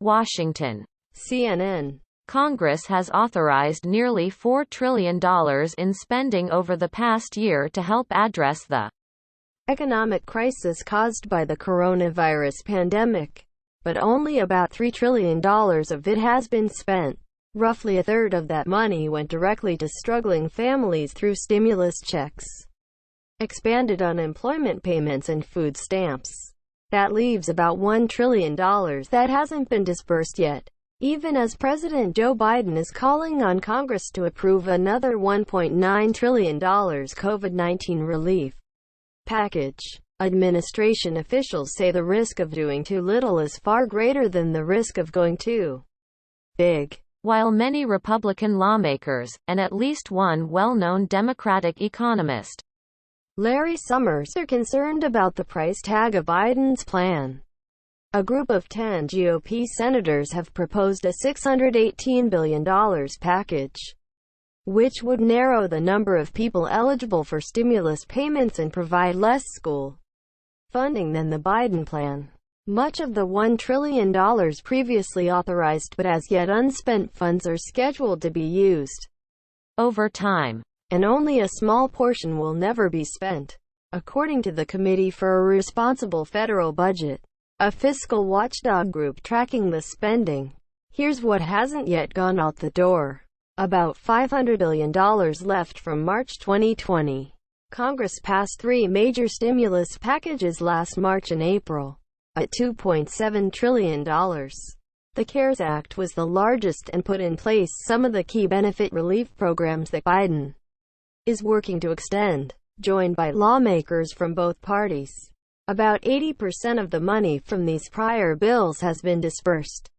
Washington. CNN. Congress has authorized nearly $4 trillion in spending over the past year to help address the economic crisis caused by the coronavirus pandemic. But only about $3 trillion of it has been spent. Roughly a third of that money went directly to struggling families through stimulus checks, expanded unemployment payments and food stamps. That leaves about $1 trillion that hasn't been disbursed yet, even as President Joe Biden is calling on Congress to approve another $1.9 trillion COVID-19 relief package. Administration officials say the risk of doing too little is far greater than the risk of going too big. While many Republican lawmakers, and at least one well-known Democratic economist, Larry Summers, are concerned about the price tag of Biden's plan. A group of 10 GOP senators have proposed a $618 billion package, which would narrow the number of people eligible for stimulus payments and provide less school funding than the Biden plan. Much of the $1 trillion previously authorized but as yet unspent funds are scheduled to be used over time, and only a small portion will never be spent, according to the Committee for a Responsible Federal Budget, a fiscal watchdog group tracking the spending. Here's what hasn't yet gone out the door. About $500 billion left from March 2020. Congress passed three major stimulus packages last March and April, at $2.7 trillion. The CARES Act was the largest and put in place some of the key benefit relief programs that Biden is working to extend, joined by lawmakers from both parties. About 80% of the money from these prior bills has been disbursed.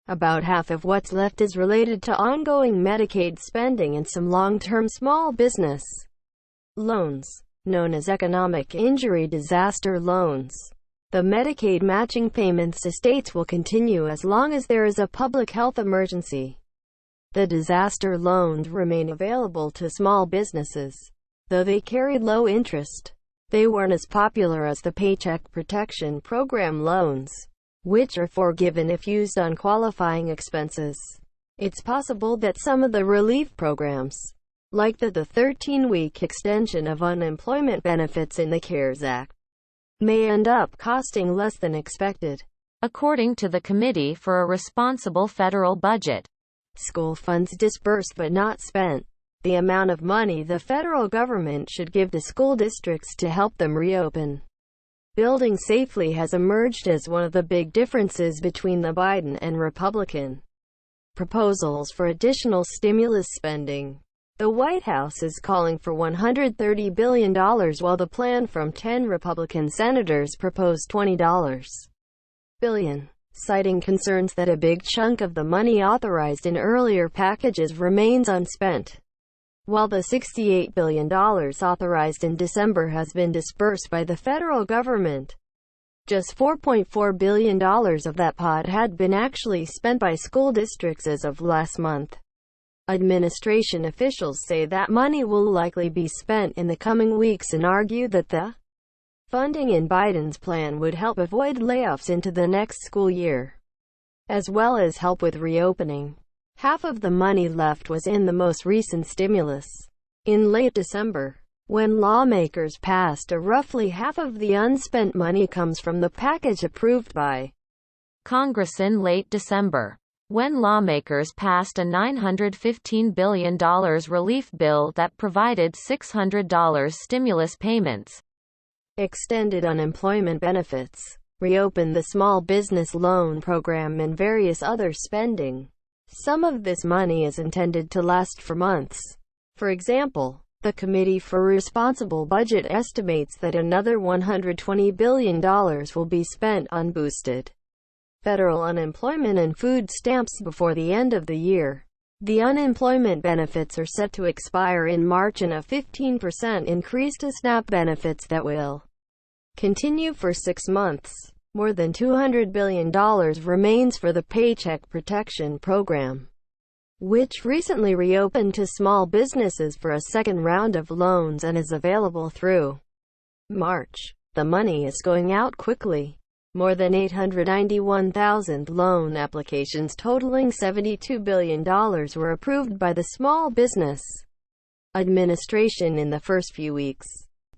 About half of what's left is related to ongoing Medicaid spending and some long-term small business loans, known as economic injury disaster loans. The Medicaid matching payments to states will continue as long as there is a public health emergency. The disaster loans remain available to small businesses, though they carry low interest. They weren't as popular as the Paycheck Protection Program loans, which are forgiven if used on qualifying expenses. It's possible that some of the relief programs, like the 13-week extension of unemployment benefits in the CARES Act, may end up costing less than expected. According to the Committee for a Responsible Federal Budget, school funds disbursed but not spent. The amount of money the federal government should give to school districts to help them reopen building safely has emerged as one of the big differences between the Biden and Republican proposals for additional stimulus spending. The White House is calling for $130 billion while the plan from 10 Republican senators proposed $20 billion, citing concerns that a big chunk of the money authorized in earlier packages remains unspent. While the $68 billion authorized in December has been disbursed by the federal government, just $4.4 billion of that pot had been actually spent by school districts as of last month. Administration officials say that money will likely be spent in the coming weeks and argue that the funding in Biden's plan would help avoid layoffs into the next school year, as well as help with reopening. Half of the money left was in the most recent stimulus, in late December, when lawmakers passed a roughly half of the unspent money comes from the package approved by Congress in late December, when lawmakers passed a $915 billion relief bill that provided $600 stimulus payments, extended unemployment benefits, reopened the small business loan program and various other spending. Some of this money is intended to last for months. For example, the Committee for Responsible Budget estimates that another $120 billion will be spent on boosted federal unemployment and food stamps before the end of the year. The unemployment benefits are set to expire in March and a 15% increase to SNAP benefits that will continue for 6 months. More than $200 billion remains for the Paycheck Protection Program, which recently reopened to small businesses for a second round of loans and is available through March. The money is going out quickly. More than 891,000 loan applications totaling $72 billion were approved by the Small Business Administration in the first few weeks.